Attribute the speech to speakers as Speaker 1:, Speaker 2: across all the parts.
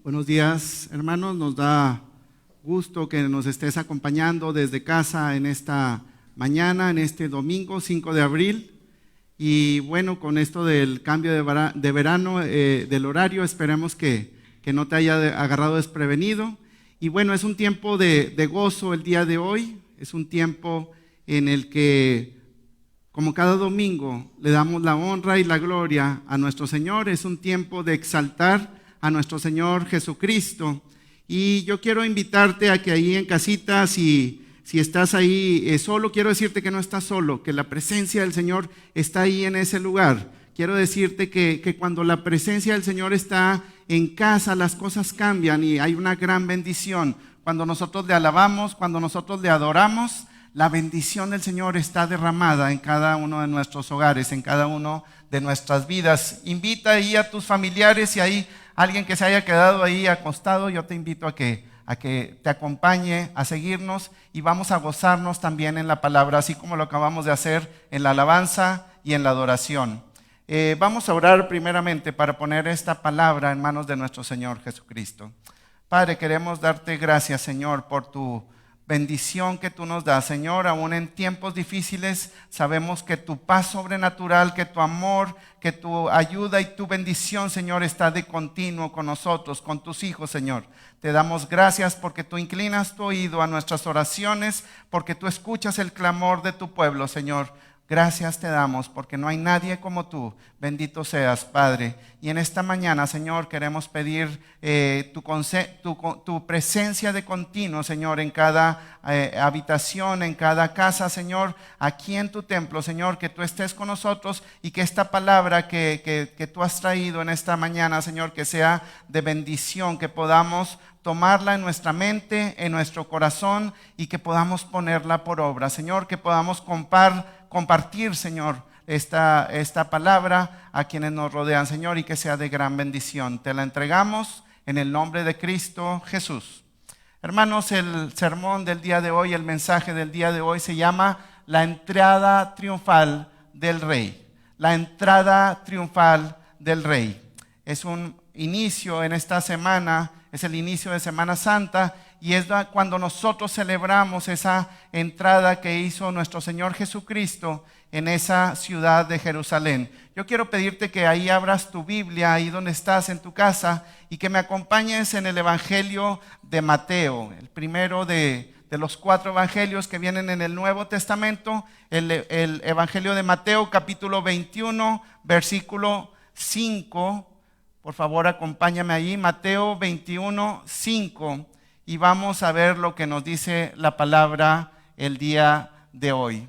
Speaker 1: Buenos días, hermanos. Nos da gusto que nos estés acompañando desde casa en esta mañana, en este domingo 5 de abril. Y bueno, con esto del cambio de verano, del horario, esperemos que no te haya agarrado desprevenido. Y bueno, es un tiempo de gozo el día de hoy. Es un tiempo en el que, como cada domingo, le damos la honra y la gloria a nuestro Señor. Es un tiempo de exaltar a nuestro Señor Jesucristo. Y yo quiero invitarte a que ahí en casita, si estás ahí solo, quiero decirte que no estás solo, que la presencia del Señor está ahí en ese lugar. Quiero decirte que cuando la presencia del Señor está en casa, las cosas cambian y hay una gran bendición. Cuando nosotros le alabamos, cuando nosotros le adoramos, la bendición del Señor está derramada en cada uno de nuestros hogares, en cada uno de nuestras vidas. Invita ahí a tus familiares, y ahí alguien que se haya quedado ahí acostado, yo te invito a que te acompañe a seguirnos y vamos a gozarnos también en la palabra, así como lo acabamos de hacer en la alabanza y en la adoración. Vamos a orar primeramente para poner esta palabra en manos de nuestro Señor Jesucristo. Padre, queremos darte gracias, Señor, por tu bendición que tú nos das, Señor. Aún en tiempos difíciles sabemos que tu paz sobrenatural, que tu amor, que tu ayuda y tu bendición, Señor, está de continuo con nosotros, con tus hijos, Señor. Te damos gracias porque tú inclinas tu oído a nuestras oraciones, porque tú escuchas el clamor de tu pueblo, Señor. Gracias te damos porque no hay nadie como tú. Bendito seas, Padre. Y en esta mañana, Señor, queremos pedir tu presencia de continuo, Señor, en cada habitación, en cada casa, Señor, aquí en tu templo, Señor, que tú estés con nosotros y que esta palabra que tú has traído en esta mañana, Señor, que sea de bendición, que podamos tomarla en nuestra mente, en nuestro corazón y que podamos ponerla por obra, Señor, que podamos compartir, Señor, esta palabra a quienes nos rodean, Señor, y que sea de gran bendición. Te la entregamos en el nombre de Cristo Jesús. Hermanos, el sermón del día de hoy, el mensaje del día de hoy se llama La entrada triunfal del Rey. La entrada triunfal del Rey. Es un inicio en esta semana, es el inicio de Semana Santa, y es cuando nosotros celebramos esa entrada que hizo nuestro Señor Jesucristo en esa ciudad de Jerusalén. Yo quiero pedirte que ahí abras tu Biblia, ahí donde estás en tu casa, y que me acompañes en el Evangelio de Mateo, el primero de los 4 evangelios que vienen en el Nuevo Testamento, el Evangelio de Mateo, capítulo 21, versículo 5. Por favor, acompáñame allí, Mateo 21, 5. Y vamos a ver lo que nos dice la palabra el día de hoy.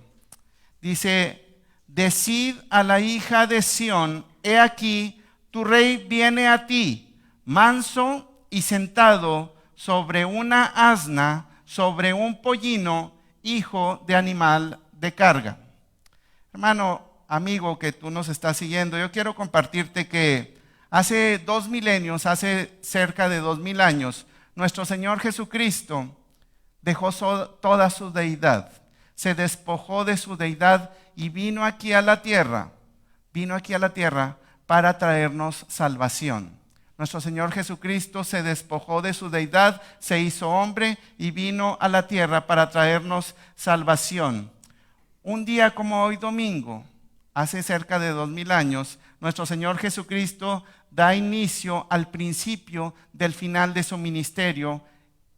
Speaker 1: Dice: decid a la hija de Sión, he aquí, tu rey viene a ti, manso y sentado sobre una asna, sobre un pollino, hijo de animal de carga. Hermano, amigo que tú nos estás siguiendo, yo quiero compartirte que hace 2 milenios, hace cerca de 2000 años, nuestro Señor Jesucristo dejó toda su deidad, se despojó de su deidad y vino aquí a la tierra para traernos salvación. Nuestro Señor Jesucristo se despojó de su deidad, se hizo hombre y vino a la tierra para traernos salvación. Un día como hoy domingo, hace cerca de 2000 años, nuestro Señor Jesucristo da inicio al principio del final de su ministerio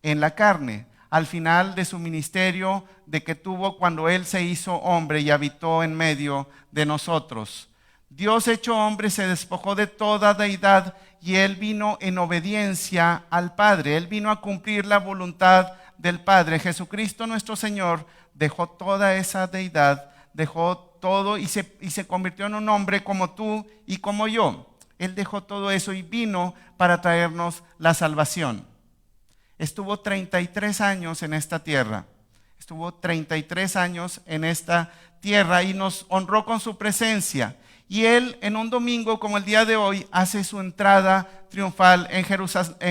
Speaker 1: en la carne, al final de su ministerio de que tuvo cuando Él se hizo hombre y habitó en medio de nosotros. Dios hecho hombre se despojó de toda deidad y Él vino en obediencia al Padre. Él vino a cumplir la voluntad del Padre. Jesucristo nuestro Señor dejó toda esa deidad, dejó todo y se convirtió en un hombre como tú y como yo. Él dejó todo eso y vino para traernos la salvación. Estuvo 33 años en esta tierra. Estuvo 33 años en esta tierra y nos honró con su presencia. Y Él, en un domingo como el día de hoy, hace su entrada triunfal en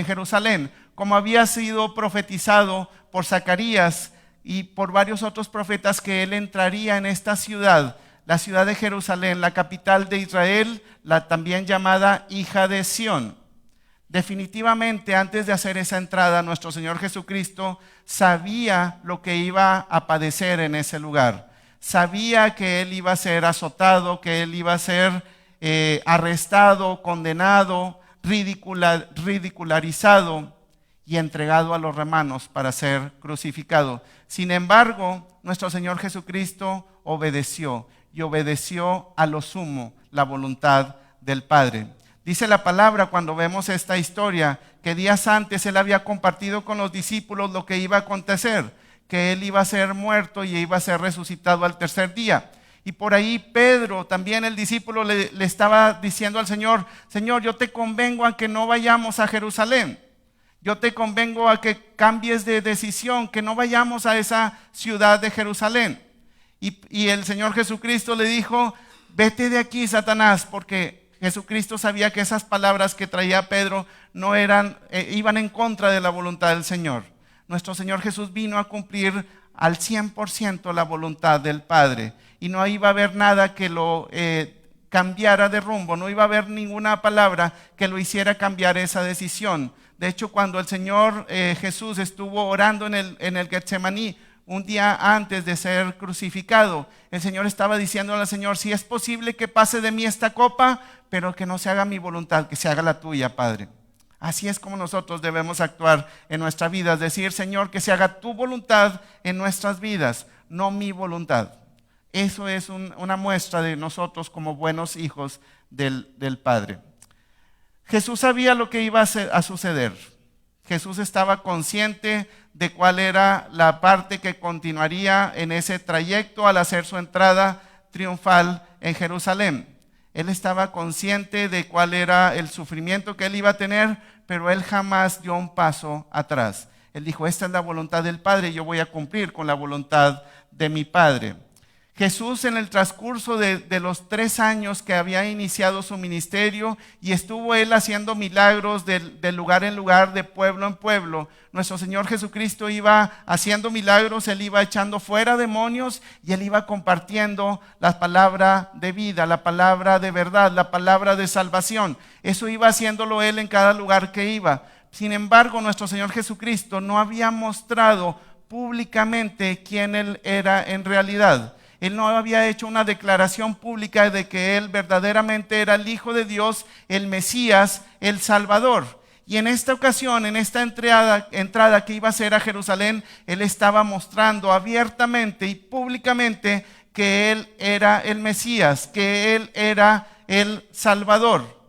Speaker 1: Jerusalén, como había sido profetizado por Zacarías y por varios otros profetas, que Él entraría en esta ciudad, la ciudad de Jerusalén, la capital de Israel, la también llamada hija de Sión. Definitivamente, antes de hacer esa entrada, nuestro Señor Jesucristo sabía lo que iba a padecer en ese lugar. Sabía que Él iba a ser azotado, que Él iba a ser arrestado, condenado, ridicularizado y entregado a los romanos para ser crucificado. Sin embargo, nuestro Señor Jesucristo obedeció y obedeció a lo sumo la voluntad del Padre. Dice la palabra cuando vemos esta historia que días antes Él había compartido con los discípulos lo que iba a acontecer, que Él iba a ser muerto y iba a ser resucitado al tercer día. Y por ahí Pedro, también el discípulo, le estaba diciendo al Señor: Señor, yo te convengo a que no vayamos a Jerusalén. Yo te convengo a que cambies de decisión, que no vayamos a esa ciudad de Jerusalén. Y el Señor Jesucristo le dijo: vete de aquí, Satanás, porque Jesucristo sabía que esas palabras que traía Pedro no iban en contra de la voluntad del Señor. Nuestro Señor Jesús vino a cumplir al 100% la voluntad del Padre. Y no iba a haber nada que lo cambiara de rumbo, no iba a haber ninguna palabra que lo hiciera cambiar esa decisión. De hecho, cuando el Señor Jesús estuvo orando en el Getsemaní, un día antes de ser crucificado, el Señor estaba diciéndole al Señor: si es posible que pase de mí esta copa, pero que no se haga mi voluntad, que se haga la tuya, Padre. Así es como nosotros debemos actuar en nuestra vida, es decir: Señor, que se haga tu voluntad en nuestras vidas, no mi voluntad. Eso es una muestra de nosotros como buenos hijos del Padre. Jesús sabía lo que iba a suceder. Jesús estaba consciente de cuál era la parte que continuaría en ese trayecto al hacer su entrada triunfal en Jerusalén. Él estaba consciente de cuál era el sufrimiento que él iba a tener, pero él jamás dio un paso atrás. Él dijo: esta es la voluntad del Padre y yo voy a cumplir con la voluntad de mi Padre. Jesús, en el transcurso de los 3 años que había iniciado su ministerio y estuvo Él haciendo milagros de lugar en lugar, de pueblo en pueblo, nuestro Señor Jesucristo iba haciendo milagros, Él iba echando fuera demonios y Él iba compartiendo la palabra de vida, la palabra de verdad, la palabra de salvación. Eso iba haciéndolo Él en cada lugar que iba. Sin embargo, nuestro Señor Jesucristo no había mostrado públicamente quién Él era en realidad. Él no había hecho una declaración pública de que Él verdaderamente era el Hijo de Dios, el Mesías, el Salvador. Y en esta ocasión, en esta entrada que iba a hacer a Jerusalén, Él estaba mostrando abiertamente y públicamente que Él era el Mesías, que Él era el Salvador.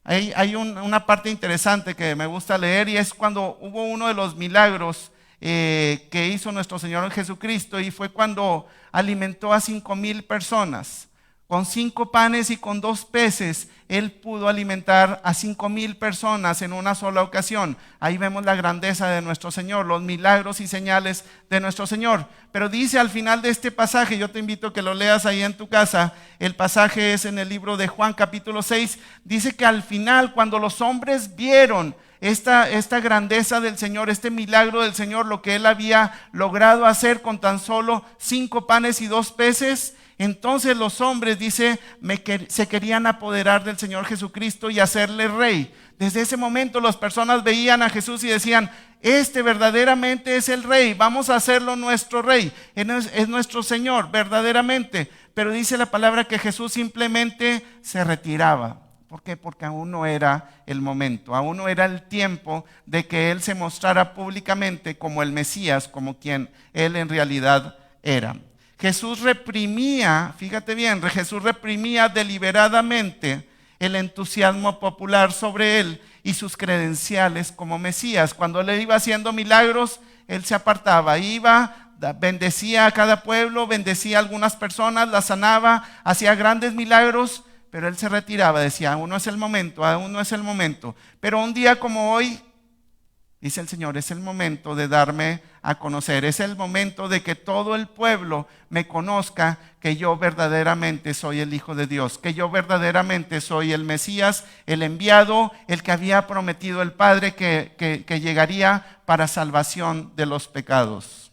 Speaker 1: Hay una parte interesante que me gusta leer, y es cuando hubo uno de los milagros que hizo nuestro Señor Jesucristo, y fue cuando alimentó a 5,000 personas. Con 5 panes y con 2 peces, Él pudo alimentar a 5,000 personas en una sola ocasión. Ahí vemos la grandeza de nuestro Señor, los milagros y señales de nuestro Señor. Pero dice al final de este pasaje, yo te invito a que lo leas ahí en tu casa, el pasaje es en el libro de Juan capítulo 6, dice que al final, cuando los hombres vieron esta grandeza del Señor, este milagro del Señor, lo que Él había logrado hacer con tan solo 5 panes y 2 peces, entonces los hombres, dice, se querían apoderar del Señor Jesucristo y hacerle rey. Desde ese momento las personas veían a Jesús y decían: este verdaderamente es el rey, vamos a hacerlo nuestro rey, es nuestro Señor verdaderamente. Pero dice la palabra que Jesús simplemente se retiraba. ¿Por qué? Porque aún no era el momento, aún no era el tiempo de que Él se mostrara públicamente como el Mesías, como quien Él en realidad era. Jesús reprimía, fíjate bien, Jesús reprimía deliberadamente el entusiasmo popular sobre Él y sus credenciales como Mesías. Cuando Él iba haciendo milagros, Él se apartaba, iba, bendecía a cada pueblo, bendecía a algunas personas, las sanaba, hacía grandes milagros, pero Él se retiraba, decía: aún no es el momento, aún no es el momento. Pero un día como hoy, dice el Señor, es el momento de darme a conocer, es el momento de que todo el pueblo me conozca, que yo verdaderamente soy el Hijo de Dios, que yo verdaderamente soy el Mesías, el enviado, el que había prometido el Padre que llegaría para salvación de los pecados.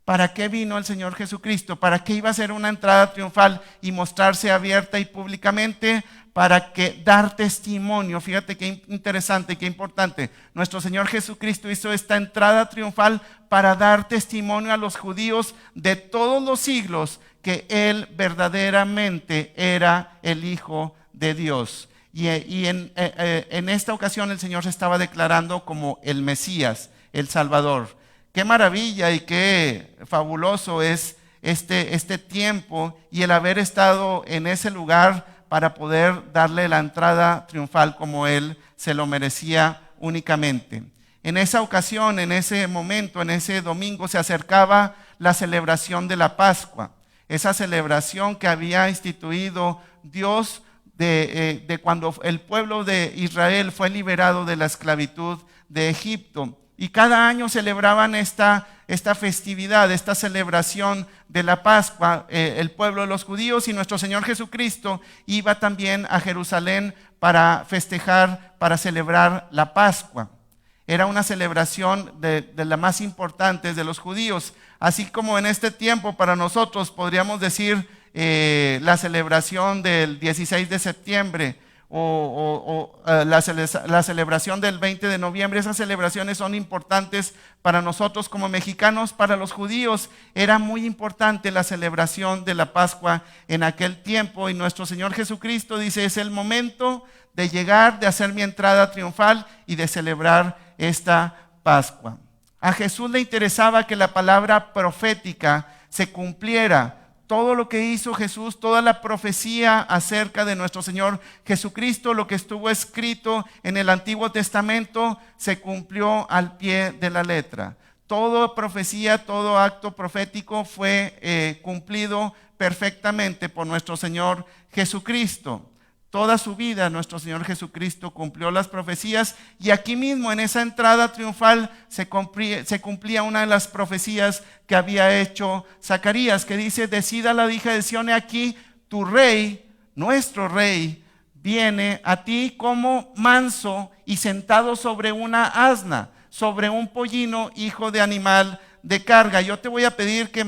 Speaker 1: ¿Para qué vino el Señor Jesucristo? ¿Para qué iba a ser una entrada triunfal y mostrarse abierta y públicamente? Para que dar testimonio. Fíjate qué interesante, qué importante. Nuestro Señor Jesucristo hizo esta entrada triunfal para dar testimonio a los judíos de todos los siglos que Él verdaderamente era el Hijo de Dios. Y en esta ocasión el Señor se estaba declarando como el Mesías, el Salvador. Qué maravilla y qué fabuloso es este tiempo y el haber estado en ese lugar para poder darle la entrada triunfal como Él se lo merecía únicamente. En esa ocasión, en ese momento, en ese domingo, se acercaba la celebración de la Pascua. Esa celebración que había instituido Dios de cuando el pueblo de Israel fue liberado de la esclavitud de Egipto. Y cada año celebraban esta festividad, esta celebración de la Pascua, el pueblo de los judíos, y nuestro Señor Jesucristo iba también a Jerusalén para festejar, para celebrar la Pascua. Era una celebración de las más importantes de los judíos, así como en este tiempo para nosotros podríamos decir la celebración del 16 de septiembre, la celebración del 20 de noviembre. Esas celebraciones son importantes para nosotros como mexicanos. Para los judíos era muy importante la celebración de la Pascua en aquel tiempo, y nuestro Señor Jesucristo dice: es el momento de llegar, de hacer mi entrada triunfal y de celebrar esta Pascua. A Jesús le interesaba que la palabra profética se cumpliera. Todo lo que hizo Jesús, toda la profecía acerca de nuestro Señor Jesucristo, lo que estuvo escrito en el Antiguo Testamento, se cumplió al pie de la letra. Toda profecía, todo acto profético fue cumplido perfectamente por nuestro Señor Jesucristo. Toda su vida nuestro Señor Jesucristo cumplió las profecías, y aquí mismo en esa entrada triunfal se cumplía una de las profecías que había hecho Zacarías, que dice: decida la hija de Sión, aquí tu rey, nuestro rey, viene a ti como manso y sentado sobre una asna, sobre un pollino, hijo de animal de carga. Yo te voy a pedir que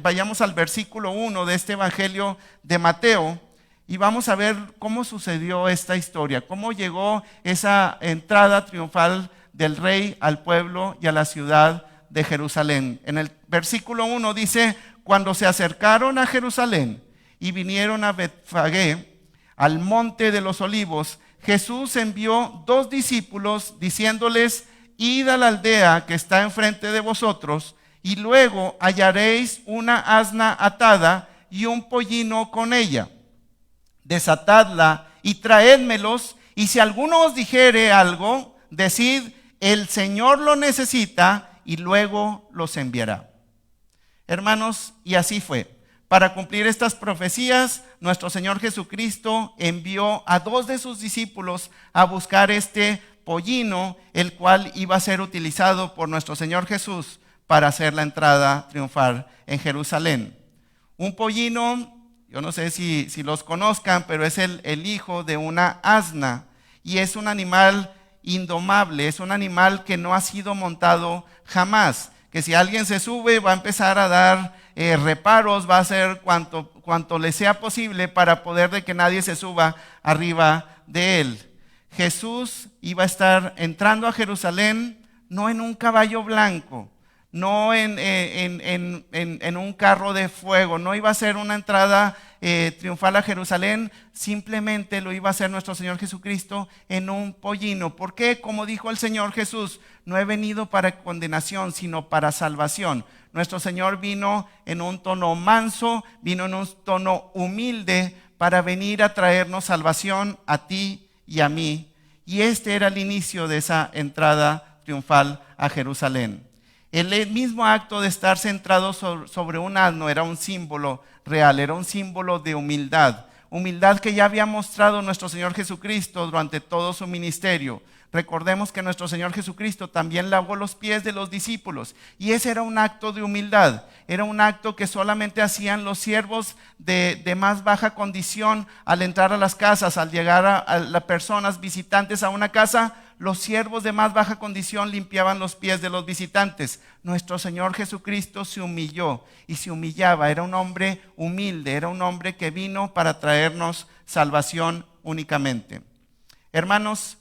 Speaker 1: vayamos al versículo 1 de este Evangelio de Mateo. Y vamos a ver cómo sucedió esta historia, cómo llegó esa entrada triunfal del rey al pueblo y a la ciudad de Jerusalén. En el versículo 1 dice: cuando se acercaron a Jerusalén y vinieron a Betfagé, al monte de los olivos, Jesús envió 2 discípulos diciéndoles: id a la aldea que está enfrente de vosotros, y luego hallaréis una asna atada y un pollino con ella. Desatadla y traédmelos, y si alguno os dijere algo, decid: el Señor lo necesita, y luego los enviará. Hermanos, y así fue. Para cumplir estas profecías, nuestro Señor Jesucristo envió a 2 de sus discípulos a buscar este pollino, el cual iba a ser utilizado por nuestro Señor Jesús para hacer la entrada triunfal en Jerusalén. Un pollino, yo no sé si los conozcan, pero es el hijo de una asna, y es un animal indomable, es un animal que no ha sido montado jamás, que si alguien se sube va a empezar a dar reparos, va a hacer cuanto le sea posible para poder de que nadie se suba arriba de él. Jesús iba a estar entrando a Jerusalén no en un caballo blanco, no en un carro de fuego, no iba a ser una entrada triunfal a Jerusalén, simplemente lo iba a hacer nuestro Señor Jesucristo en un pollino. ¿Por qué? Como dijo el Señor Jesús: no he venido para condenación, sino para salvación. Nuestro Señor vino en un tono manso, vino en un tono humilde para venir a traernos salvación a ti y a mí. Y este era el inicio de esa entrada triunfal a Jerusalén. El mismo acto de estar centrado sobre un asno era un símbolo real, era un símbolo de humildad. Humildad que ya había mostrado nuestro Señor Jesucristo durante todo su ministerio. Recordemos que nuestro Señor Jesucristo también lavó los pies de los discípulos y ese era un acto de humildad, era un acto que solamente hacían los siervos de más baja condición al entrar a las casas, al llegar a las personas visitantes a una casa. Los siervos de más baja condición limpiaban los pies de los visitantes. Nuestro Señor Jesucristo se humilló y se humillaba, era un hombre humilde, era un hombre que vino para traernos salvación únicamente. Hermanos,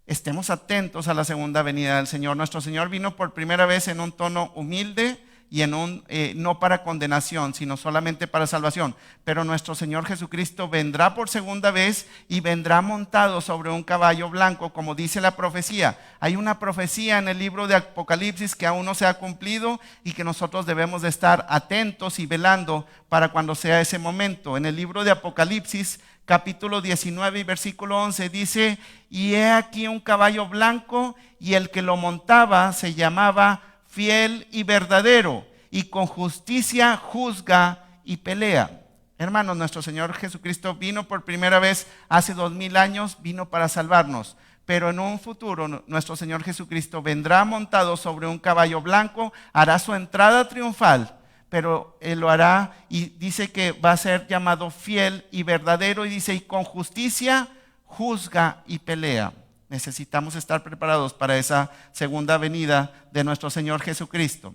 Speaker 1: estemos atentos a la segunda venida del Señor. Nuestro Señor vino por primera vez en un tono humilde y no para condenación, sino solamente para salvación. Pero nuestro Señor Jesucristo vendrá por segunda vez y vendrá montado sobre un caballo blanco, como dice la profecía. Hay una profecía en el libro de Apocalipsis que aún no se ha cumplido y que nosotros debemos de estar atentos y velando para cuando sea ese momento. En el libro de Apocalipsis, capítulo 19 y versículo 11 dice: y he aquí un caballo blanco, y el que lo montaba se llamaba Fiel y Verdadero, y con justicia juzga y pelea. Hermanos, nuestro Señor Jesucristo vino por primera vez hace 2000 años, vino para salvarnos. Pero en un futuro nuestro Señor Jesucristo vendrá montado sobre un caballo blanco, hará su entrada triunfal. Pero Él lo hará y dice que va a ser llamado fiel y verdadero, y dice, y con justicia juzga y pelea. Necesitamos estar preparados para esa segunda venida de nuestro Señor Jesucristo.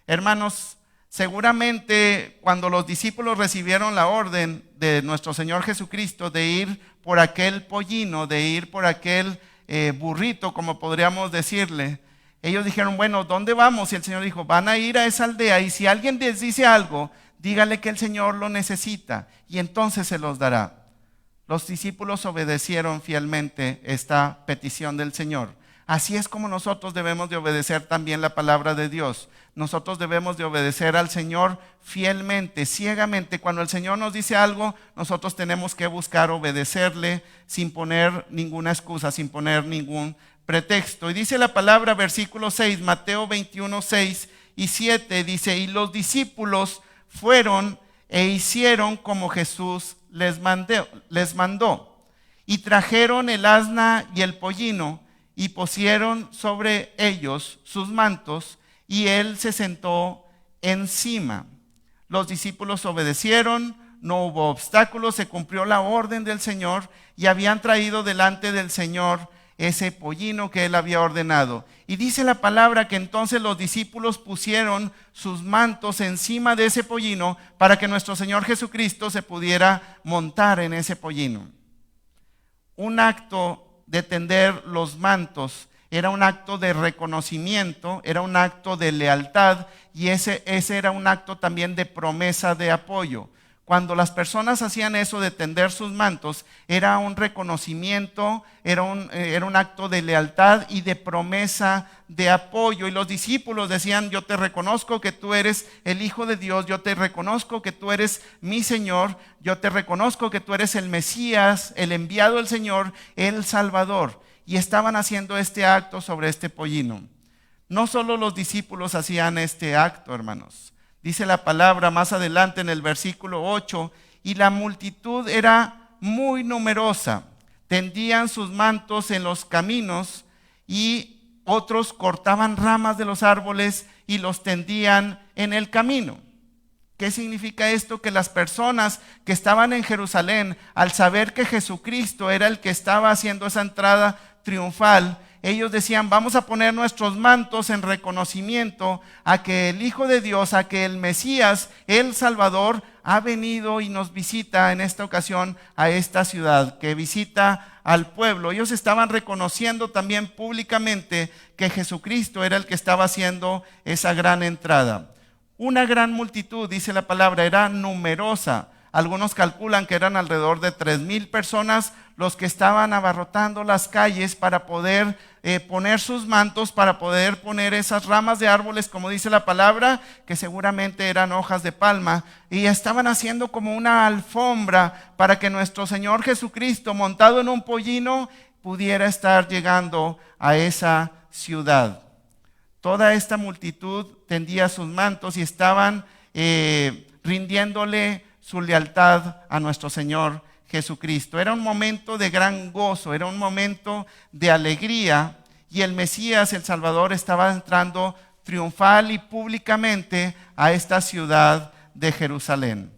Speaker 1: Hermanos, seguramente cuando los discípulos recibieron la orden de nuestro Señor Jesucristo de ir por aquel pollino, de ir por aquel burrito, como podríamos decirle, ellos dijeron, bueno, ¿dónde vamos? Y el Señor dijo, van a ir a esa aldea y si alguien les dice algo, dígale que el Señor lo necesita y entonces se los dará. Los discípulos obedecieron fielmente esta petición del Señor. Así es como nosotros debemos de obedecer también la palabra de Dios. Nosotros debemos de obedecer al Señor fielmente, ciegamente. Cuando el Señor nos dice algo, nosotros tenemos que buscar obedecerle sin poner ninguna excusa, sin poner ningún pretexto. Y dice la palabra, versículo 6, Mateo 21, 6 y 7, dice, y los discípulos fueron e hicieron como Jesús les mandó, y trajeron el asna y el pollino, y pusieron sobre ellos sus mantos, y él se sentó encima. Los discípulos obedecieron, no hubo obstáculos, se cumplió la orden del Señor, y habían traído delante del Señor ese pollino que él había ordenado. Y dice la palabra que entonces los discípulos pusieron sus mantos encima de ese pollino para que nuestro Señor Jesucristo se pudiera montar en ese pollino. Un acto de tender los mantos era un acto de reconocimiento, era un acto de lealtad y ese era un acto también de promesa de apoyo. Cuando las personas hacían eso de tender sus mantos, era un reconocimiento, era un acto de lealtad y de promesa de apoyo. Y los discípulos decían, yo te reconozco que tú eres el Hijo de Dios, yo te reconozco que tú eres mi Señor, yo te reconozco que tú eres el Mesías, el enviado del Señor, el Salvador. Y estaban haciendo este acto sobre este pollino. No solo los discípulos hacían este acto, hermanos. Dice la palabra más adelante en el versículo 8, y la multitud era muy numerosa, tendían sus mantos en los caminos y otros cortaban ramas de los árboles y los tendían en el camino. ¿Qué significa esto? Que las personas que estaban en Jerusalén, al saber que Jesucristo era el que estaba haciendo esa entrada triunfal, ellos decían, vamos a poner nuestros mantos en reconocimiento a que el Hijo de Dios, a que el Mesías, el Salvador, ha venido y nos visita en esta ocasión a esta ciudad, que visita al pueblo. Ellos estaban reconociendo también públicamente que Jesucristo era el que estaba haciendo esa gran entrada. Una gran multitud, dice la palabra, era numerosa. Algunos calculan que eran alrededor de 3,000 personas los que estaban abarrotando las calles para poder poner sus mantos, para poder poner esas ramas de árboles, como dice la palabra, que seguramente eran hojas de palma, y estaban haciendo como una alfombra para que nuestro Señor Jesucristo, montado en un pollino, pudiera estar llegando a esa ciudad. Toda esta multitud tendía sus mantos y estaban rindiéndole su lealtad a nuestro Señor Jesucristo. Era un momento de gran gozo, era un momento de alegría, y el Mesías, el Salvador, estaba entrando triunfal y públicamente a esta ciudad de Jerusalén.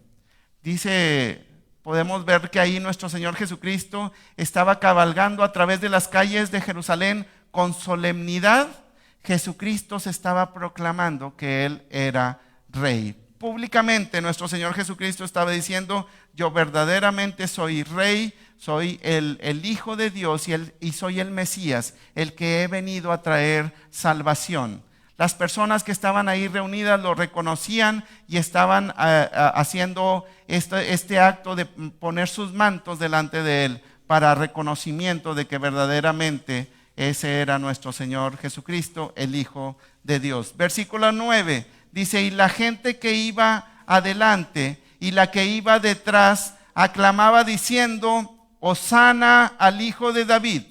Speaker 1: Podemos ver que ahí nuestro Señor Jesucristo estaba cabalgando a través de las calles de Jerusalén con solemnidad. Jesucristo se estaba proclamando que Él era Rey. Públicamente nuestro Señor Jesucristo estaba diciendo: yo verdaderamente soy Rey, soy el Hijo de Dios y soy el Mesías, el que he venido a traer salvación. Las personas que estaban ahí reunidas lo reconocían y estaban haciendo este acto de poner sus mantos delante de Él para reconocimiento de que verdaderamente ese era nuestro Señor Jesucristo, el Hijo de Dios. Versículo 9 dice: y la gente que iba adelante y la que iba detrás aclamaba diciendo: Hosana al Hijo de David,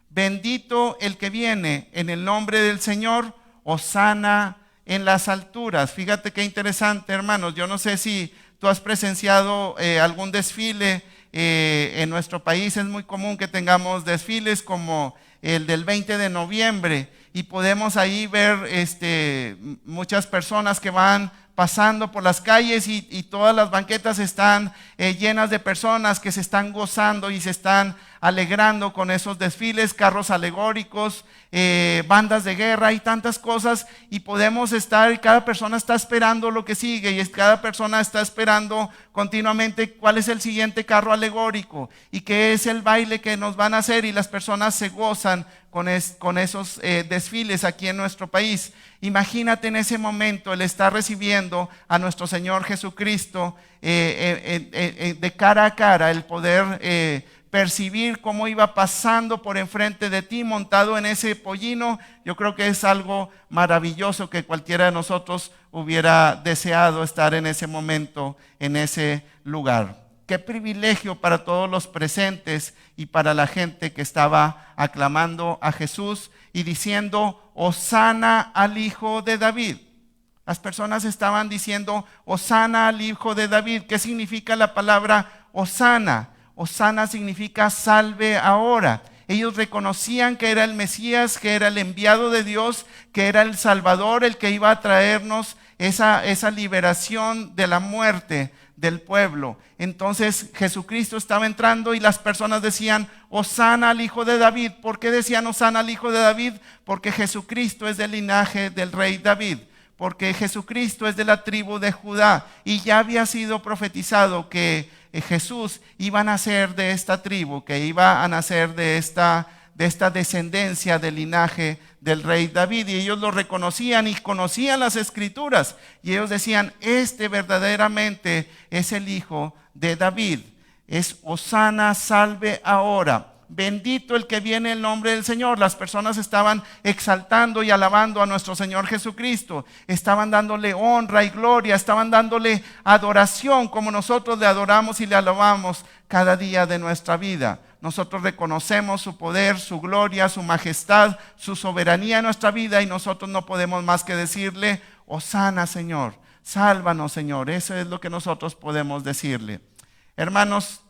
Speaker 1: bendito el que viene en el nombre del Señor, Hosana en las alturas. Fíjate qué interesante, hermanos. Yo no sé si tú has presenciado algún desfile. En nuestro país es muy común que tengamos desfiles como el del 20 de noviembre y podemos ahí ver muchas personas que van pasando por las calles y todas las banquetas están llenas de personas que se están gozando y se están alegrando con esos desfiles, carros alegóricos, bandas de guerra y tantas cosas, y podemos estar, y cada persona está esperando lo que sigue, y cada persona está esperando continuamente cuál es el siguiente carro alegórico y qué es el baile que nos van a hacer, y las personas se gozan con esos desfiles aquí en nuestro país. Imagínate en ese momento el estar recibiendo a nuestro Señor Jesucristo de cara a cara, el poder percibir cómo iba pasando por enfrente de ti montado en ese pollino. Yo creo que es algo maravilloso que cualquiera de nosotros hubiera deseado estar en ese momento, en ese lugar. Qué privilegio para todos los presentes y para la gente que estaba aclamando a Jesús y diciendo: Hosana al Hijo de David. Las personas estaban diciendo: Hosana al Hijo de David. ¿Qué significa la palabra Hosana? Hosana significa salve ahora. Ellos reconocían que era el Mesías, que era el enviado de Dios, que era el Salvador, el que iba a traernos esa liberación de la muerte del pueblo. Entonces Jesucristo estaba entrando y las personas decían: Hosana al Hijo de David. ¿Por qué decían Hosana al Hijo de David? Porque Jesucristo es del linaje del rey David, porque Jesucristo es de la tribu de Judá, y ya había sido profetizado que Jesús iba a nacer de esta tribu, que iba a nacer de esta descendencia del linaje del rey David, y ellos lo reconocían y conocían las escrituras, y ellos decían: este verdaderamente es el Hijo de David. Es Hosana, salve ahora. Bendito el que viene en el nombre del Señor. Las personas estaban exaltando y alabando a nuestro Señor Jesucristo. Estaban dándole honra y gloria, estaban dándole adoración como nosotros le adoramos y le alabamos cada día de nuestra vida. Nosotros reconocemos su poder, su gloria, su majestad, su soberanía en nuestra vida, y nosotros no podemos más que decirle: Hosana, Señor, sálvanos, Señor. Eso es lo que nosotros podemos decirle. Hermanos,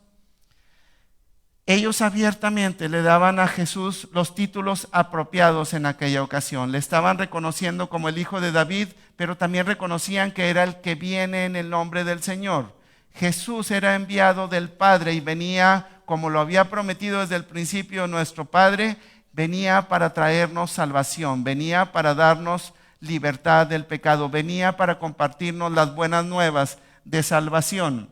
Speaker 1: ellos abiertamente le daban a Jesús los títulos apropiados en aquella ocasión. Le estaban reconociendo como el Hijo de David, pero también reconocían que era el que viene en el nombre del Señor. Jesús era enviado del Padre y venía, como lo había prometido desde el principio nuestro Padre, venía para traernos salvación, venía para darnos libertad del pecado, venía para compartirnos las buenas nuevas de salvación.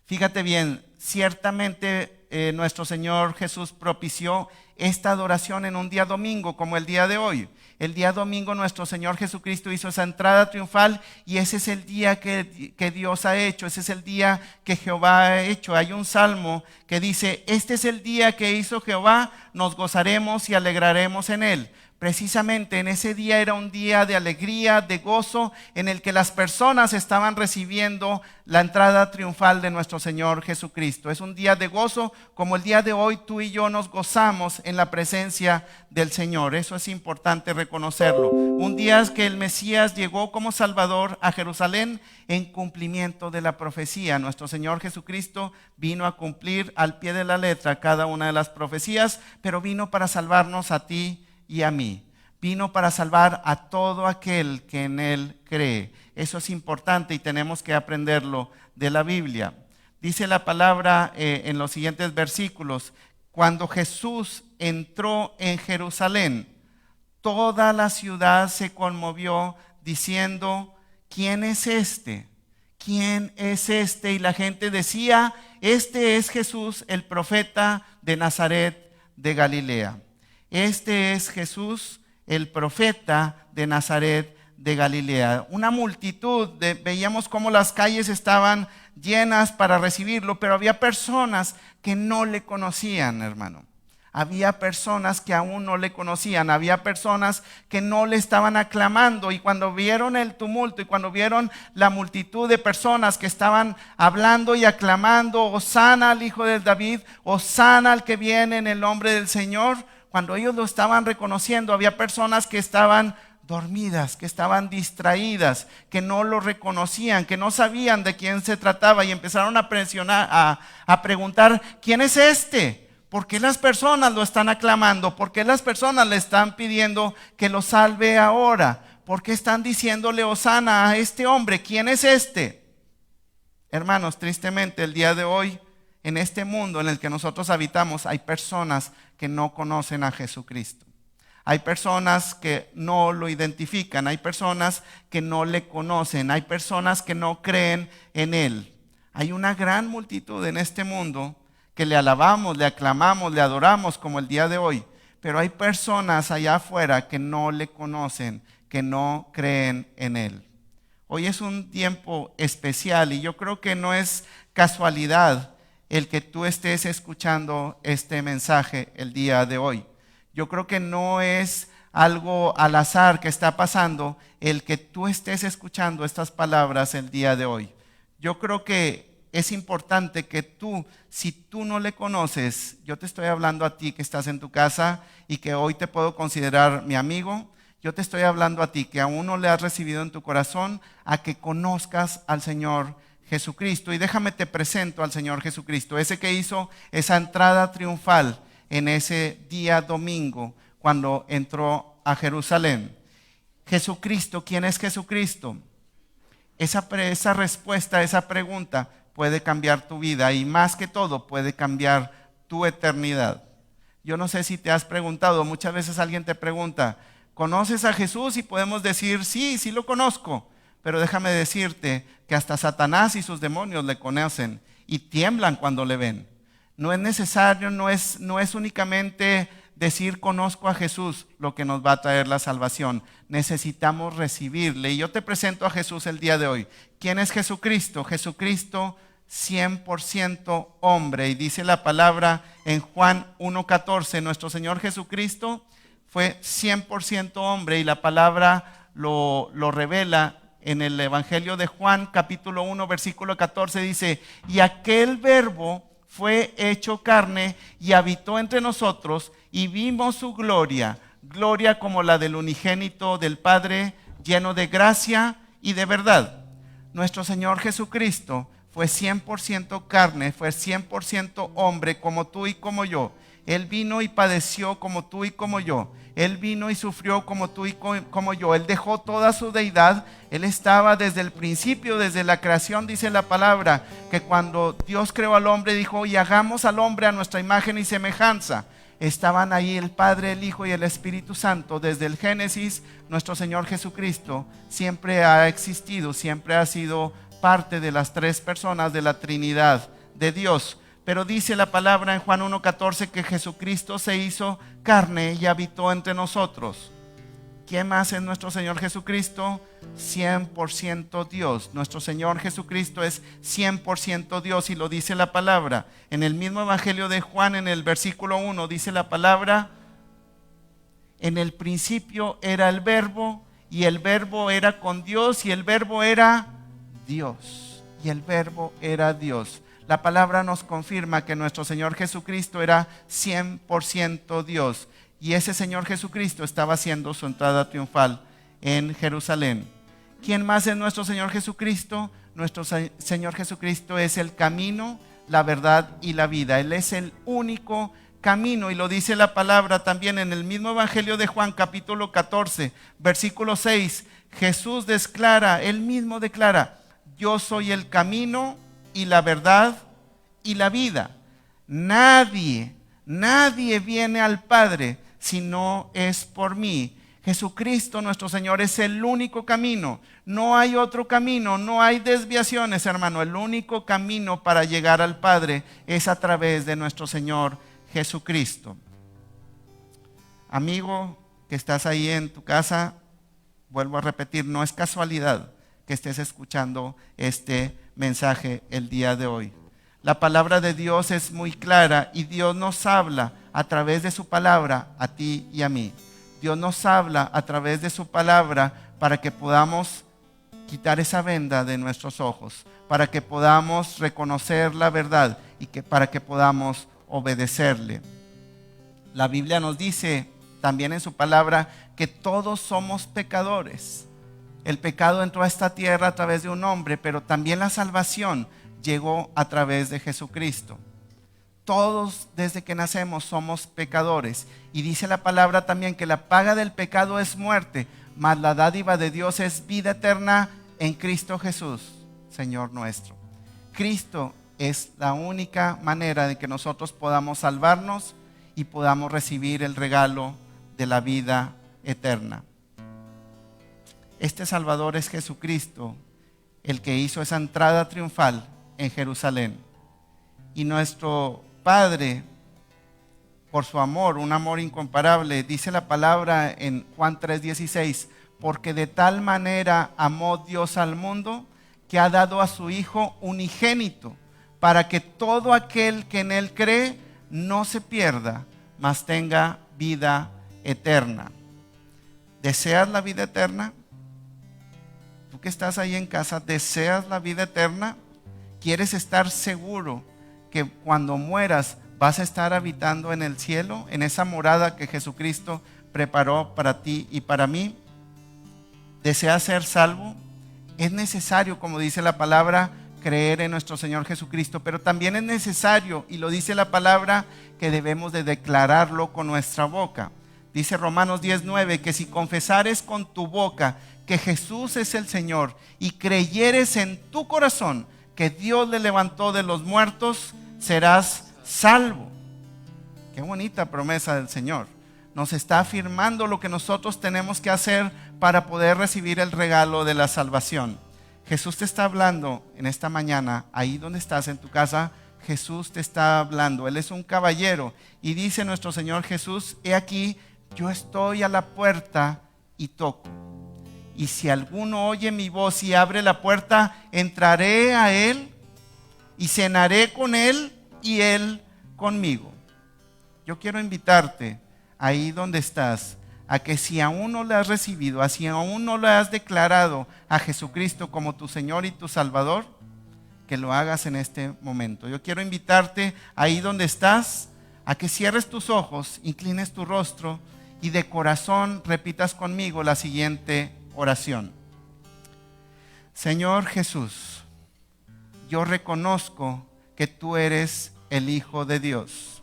Speaker 1: Fíjate bien, ciertamente nuestro Señor Jesús propició esta adoración en un día domingo como el día de hoy. El día domingo nuestro Señor Jesucristo hizo esa entrada triunfal, y ese es el día que Dios ha hecho, ese es el día que Jehová ha hecho. Hay un salmo que dice: este es el día que hizo Jehová, nos gozaremos y alegraremos en él. Precisamente en ese día era un día de alegría, de gozo, en el que las personas estaban recibiendo la entrada triunfal de nuestro Señor Jesucristo. Es un día de gozo como el día de hoy tú y yo nos gozamos en la presencia del Señor. Eso es importante reconocerlo. Un día que el Mesías llegó como Salvador a Jerusalén en cumplimiento de la profecía. Nuestro Señor Jesucristo vino a cumplir al pie de la letra cada una de las profecías, pero vino para salvarnos a ti y a mí. Vino para salvar a todo aquel que en Él cree. Eso es importante y tenemos que aprenderlo de la Biblia. Dice la palabra en los siguientes versículos: cuando Jesús entró en Jerusalén, toda la ciudad se conmovió diciendo: ¿quién es este? ¿Quién es este? Y la gente decía: este es Jesús, el profeta de Nazaret de Galilea. Este es Jesús, el profeta de Nazaret de Galilea. Una multitud, veíamos cómo las calles estaban llenas para recibirlo, pero había personas que no le conocían, hermano. Había personas que aún no le conocían, había personas que no le estaban aclamando, y cuando vieron el tumulto y cuando vieron la multitud de personas que estaban hablando y aclamando: Hosana al Hijo de David, Hosana al que viene en el nombre del Señor, cuando ellos lo estaban reconociendo, había personas que estaban dormidas, que estaban distraídas, que no lo reconocían, que no sabían de quién se trataba, y empezaron a presionar, a preguntar: ¿quién es este? ¿Por qué las personas lo están aclamando? ¿Por qué las personas le están pidiendo que lo salve ahora? ¿Por qué están diciéndole Hosana a este hombre? ¿Quién es este? Hermanos, tristemente el día de hoy, en este mundo en el que nosotros habitamos, hay personas que no conocen a Jesucristo. Hay personas que no lo identifican, hay personas que no le conocen, hay personas que no creen en Él. Hay una gran multitud en este mundo que le alabamos, le aclamamos, le adoramos como el día de hoy, pero hay personas allá afuera que no le conocen, que no creen en Él. Hoy es un tiempo especial y yo creo que no es casualidad el que tú estés escuchando este mensaje el día de hoy. Yo creo que no es algo al azar que está pasando el que tú estés escuchando estas palabras el día de hoy. Yo creo que es importante que tú, si tú no le conoces, yo te estoy hablando a ti que estás en tu casa y que hoy te puedo considerar mi amigo. Yo te estoy hablando a ti que aún no le has recibido en tu corazón, a que conozcas al Señor Jesucristo. Y déjame te presento al Señor Jesucristo, ese que hizo esa entrada triunfal en ese día domingo cuando entró a Jerusalén. Jesucristo, ¿quién es Jesucristo? Esa respuesta a esa pregunta puede cambiar tu vida y más que todo puede cambiar tu eternidad. Yo no sé si te has preguntado, muchas veces alguien te pregunta: ¿conoces a Jesús? Y podemos decir: sí, sí lo conozco. Pero déjame decirte que hasta Satanás y sus demonios le conocen y tiemblan cuando le ven. No es necesario, no es únicamente decir conozco a Jesús lo que nos va a traer la salvación. Necesitamos recibirle. Y yo te presento a Jesús el día de hoy. ¿Quién es Jesucristo? Jesucristo 100% hombre. Y dice la palabra en Juan 1:14, nuestro Señor Jesucristo fue 100% hombre, y la palabra lo revela en el Evangelio de Juan, capítulo 1, versículo 14, dice: y aquel verbo fue hecho carne y habitó entre nosotros, y vimos su gloria, gloria como la del unigénito del Padre, lleno de gracia y de verdad. Nuestro Señor Jesucristo fue 100% carne, fue 100% hombre como tú y como yo. Él vino y padeció como tú y como yo. Él vino y sufrió como tú y como yo. Él dejó toda su deidad. Él estaba desde el principio, desde la creación. Dice la palabra que cuando Dios creó al hombre, dijo: y hagamos al hombre a nuestra imagen y semejanza. Estaban ahí el Padre, el Hijo y el Espíritu Santo. Desde el Génesis, nuestro Señor Jesucristo siempre ha existido, siempre ha sido parte de las tres personas de la Trinidad de Dios. Pero dice la palabra en Juan 1:14 que Jesucristo se hizo carne y habitó entre nosotros. ¿Quién más es nuestro Señor Jesucristo? 100% Dios. Nuestro Señor Jesucristo es 100% Dios, y lo dice la palabra. En el mismo Evangelio de Juan, en el versículo 1, dice la palabra: En el principio era el Verbo, y el Verbo era con Dios, y el Verbo era Dios. Y el Verbo era Dios. La palabra nos confirma que nuestro Señor Jesucristo era 100% Dios. Y ese Señor Jesucristo estaba haciendo su entrada triunfal en Jerusalén. ¿Quién más es nuestro Señor Jesucristo? Nuestro Señor Jesucristo es el camino, la verdad y la vida. Él es el único camino, y lo dice la palabra también en el mismo Evangelio de Juan, capítulo 14, versículo 6. Jesús declara, él mismo declara: yo soy el camino y la verdad y la vida. Nadie viene al Padre si no es por mí. Jesucristo nuestro Señor es el único camino. No hay otro camino, no hay desviaciones, hermano. El único camino para llegar al Padre es a través de nuestro Señor Jesucristo. Amigo que estás ahí en tu casa, vuelvo a repetir, no es casualidad que estés escuchando este mensaje el día de hoy. La palabra de Dios es muy clara, y Dios nos habla a través de su palabra a ti y a mí. Dios nos habla a través de su palabra para que podamos quitar esa venda de nuestros ojos, para que podamos reconocer la verdad y para que podamos obedecerle. La Biblia nos dice también en su palabra que todos somos pecadores. El pecado entró a esta tierra a través de un hombre, pero también la salvación llegó a través de Jesucristo. Todos desde que nacemos somos pecadores, y dice la palabra también que la paga del pecado es muerte, mas la dádiva de Dios es vida eterna en Cristo Jesús, Señor nuestro. Cristo es la única manera de que nosotros podamos salvarnos y podamos recibir el regalo de la vida eterna. Este Salvador es Jesucristo, el que hizo esa entrada triunfal en Jerusalén. Y nuestro Padre, por su amor, un amor incomparable, dice la palabra en Juan 3:16, porque de tal manera amó Dios al mundo que ha dado a su Hijo unigénito, para que todo aquel que en Él cree no se pierda, mas tenga vida eterna. ¿Deseas la vida eterna? Tú que estás ahí en casa, ¿deseas la vida eterna? ¿Quieres estar seguro que cuando mueras vas a estar habitando en el cielo, en esa morada que Jesucristo preparó para ti y para mí? ¿Deseas ser salvo? Es necesario, como dice la palabra, creer en nuestro Señor Jesucristo, pero también es necesario, y lo dice la palabra, que debemos de declararlo con nuestra boca. Dice Romanos 10:9, que si confesares con tu boca que Jesús es el Señor y creyeres en tu corazón que Dios le levantó de los muertos, serás salvo. Qué bonita promesa del Señor. Nos está afirmando lo que nosotros tenemos que hacer para poder recibir el regalo de la salvación. Jesús te está hablando en esta mañana, ahí donde estás en tu casa. Jesús te está hablando. Él es un caballero, y dice nuestro Señor Jesús: he aquí, yo estoy a la puerta y toco. Y si alguno oye mi voz y abre la puerta, entraré a él y cenaré con él y él conmigo. Yo quiero invitarte ahí donde estás a que, si aún no le has recibido, si aún no le has declarado a Jesucristo como tu Señor y tu Salvador, que lo hagas en este momento. Yo quiero invitarte ahí donde estás a que cierres tus ojos, inclines tu rostro y de corazón repitas conmigo la siguiente oración. Señor Jesús, yo reconozco que tú eres el Hijo de Dios.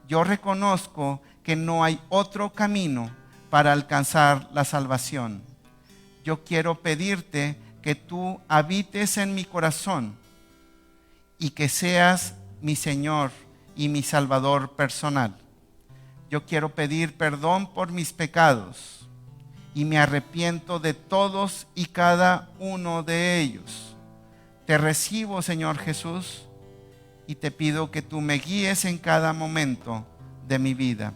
Speaker 1: Yo reconozco que no hay otro camino para alcanzar la salvación. Yo quiero pedirte que tú habites en mi corazón y que seas mi Señor y mi Salvador personal. Yo quiero pedir perdón por mis pecados y me arrepiento de todos y cada uno de ellos. Te recibo, Señor Jesús, y te pido que tú me guíes en cada momento de mi vida.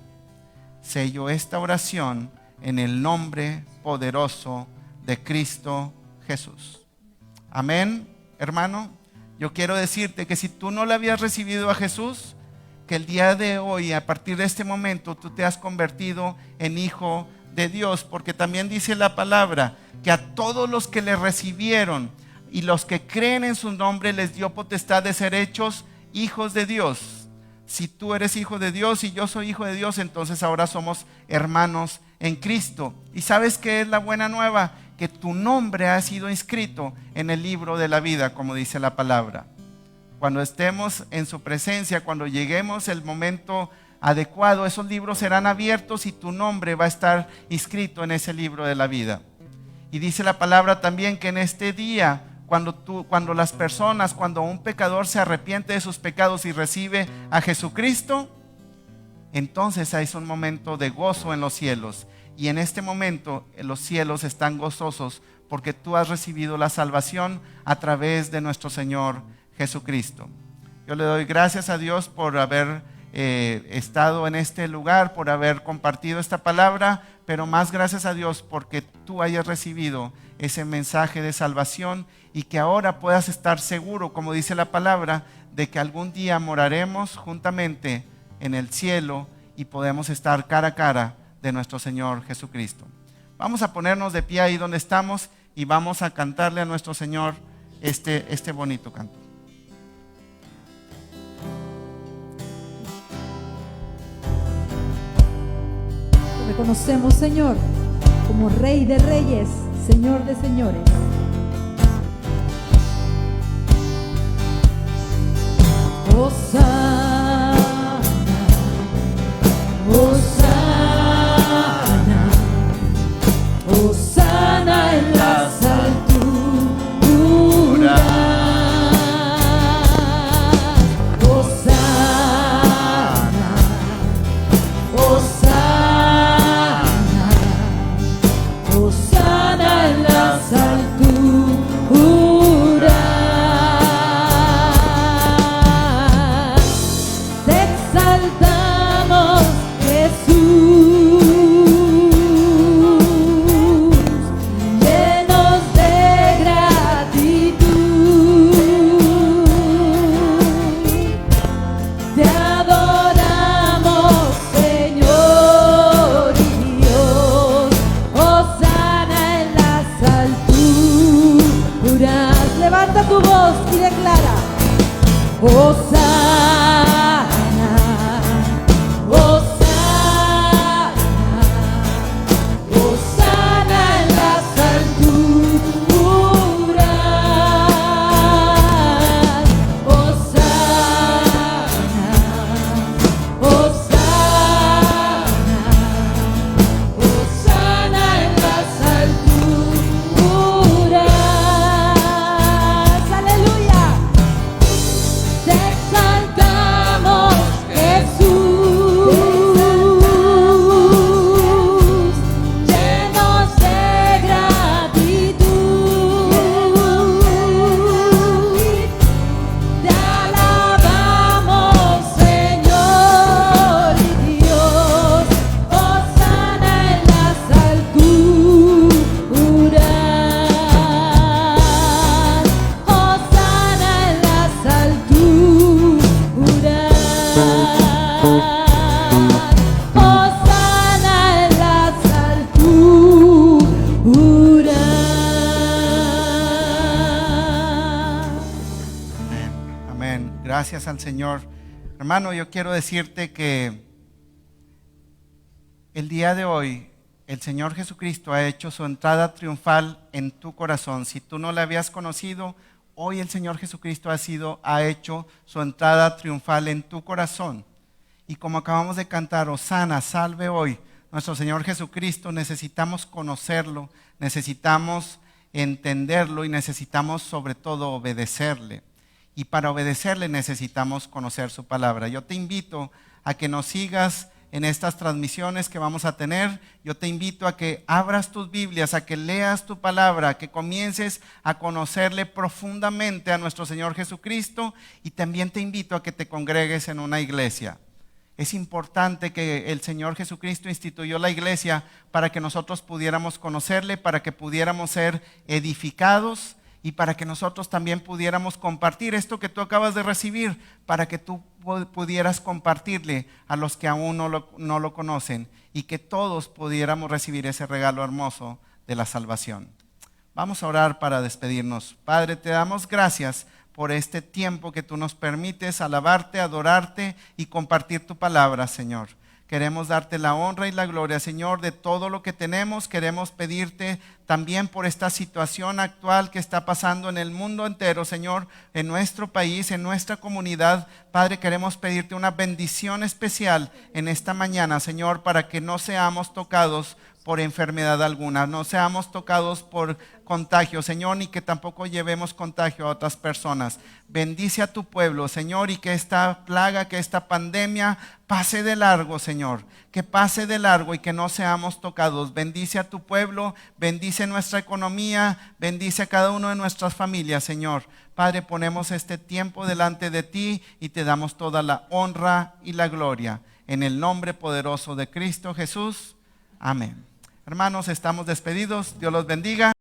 Speaker 1: Sello esta oración en el nombre poderoso de Cristo Jesús. Amén, hermano. Yo quiero decirte que si tú no le habías recibido a Jesús, que el día de hoy, a partir de este momento, tú te has convertido en hijo de Dios, porque también dice la palabra que a todos los que le recibieron y los que creen en su nombre les dio potestad de ser hechos hijos de Dios. Si tú eres hijo de Dios y yo soy hijo de Dios, entonces ahora somos hermanos en Cristo. ¿Y sabes qué es la buena nueva? Que tu nombre ha sido inscrito en el libro de la vida, como dice la palabra. Cuando estemos en su presencia, cuando lleguemos el momento adecuado, esos libros serán abiertos y tu nombre va a estar inscrito en ese libro de la vida. Y dice la palabra también que en este día, cuando las personas, cuando un pecador se arrepiente de sus pecados y recibe a Jesucristo, entonces hay un momento de gozo en los cielos. Y en este momento los cielos están gozosos porque tú has recibido la salvación a través de nuestro Señor Jesucristo. Yo le doy gracias a Dios por haber estado en este lugar, por haber compartido esta palabra, pero más gracias a Dios porque tú hayas recibido ese mensaje de salvación y que ahora puedas estar seguro, como dice la palabra, de que algún día moraremos juntamente en el cielo y podemos estar cara a cara de nuestro Señor Jesucristo. Vamos a ponernos de pie ahí donde estamos y vamos a cantarle a nuestro Señor este bonito canto.
Speaker 2: Reconocemos, Señor, como Rey de Reyes, Señor de Señores. Hosana, Hosana, Hosana en las alturas. Hosana, Hosana, Hosana en las alturas. Te exaltamos, Jesús, llenos de gratitud. Te adoramos, Señor y Dios. Hosana en las alturas. Levanta tu voz y declara: Hosana, Hosana, Hosana en las alturas. Hosana, Hosana, Hosana en las alturas. Aleluya. Te exaltamos, Jesús, llenos de gratitud. Te alabamos, Señor y Dios. Hosana en las alturas. Hosana en las alturas. Hosana en las alturas.
Speaker 1: Amén, amén. Gracias al Señor. Hermano, yo quiero decirte que el día de hoy el Señor Jesucristo ha hecho su entrada triunfal en tu corazón. Si tú no le habías conocido, hoy el Señor Jesucristo ha hecho su entrada triunfal en tu corazón. Y como acabamos de cantar, Hosana, salve hoy, nuestro Señor Jesucristo, necesitamos conocerlo, necesitamos entenderlo y necesitamos sobre todo obedecerle. Y para obedecerle necesitamos conocer su palabra. Yo te invito a que nos sigas en estas transmisiones que vamos a tener. Yo te invito a que abras tus Biblias, a que leas tu palabra, a que comiences a conocerle profundamente a nuestro Señor Jesucristo, y también te invito a que te congregues en una iglesia. Es importante que el Señor Jesucristo instituyó la iglesia para que nosotros pudiéramos conocerle, para que pudiéramos ser edificados y para que nosotros también pudiéramos compartir esto que tú acabas de recibir, para que tú pudieras compartirle a los que aún no lo conocen y que todos pudiéramos recibir ese regalo hermoso de la salvación. Vamos a orar para despedirnos. Padre, te damos gracias por este tiempo que tú nos permites alabarte, adorarte y compartir tu palabra, Señor. Queremos darte la honra y la gloria, Señor, de todo lo que tenemos. Queremos pedirte también por esta situación actual que está pasando en el mundo entero, Señor, en nuestro país, en nuestra comunidad. Padre, queremos pedirte una bendición especial en esta mañana, Señor, para que no seamos tocados por enfermedad alguna, no seamos tocados por contagio, Señor, ni que tampoco llevemos contagio a otras personas. Bendice a tu pueblo, Señor, y que esta plaga, que esta pandemia pase de largo, Señor, que pase de largo y que no seamos tocados. Bendice a tu pueblo, bendice nuestra economía, bendice a cada uno de nuestras familias, Señor. Padre, ponemos este tiempo delante de ti y te damos toda la honra y la gloria. En el nombre poderoso de Cristo Jesús. Amén. Hermanos, estamos despedidos. Dios los bendiga.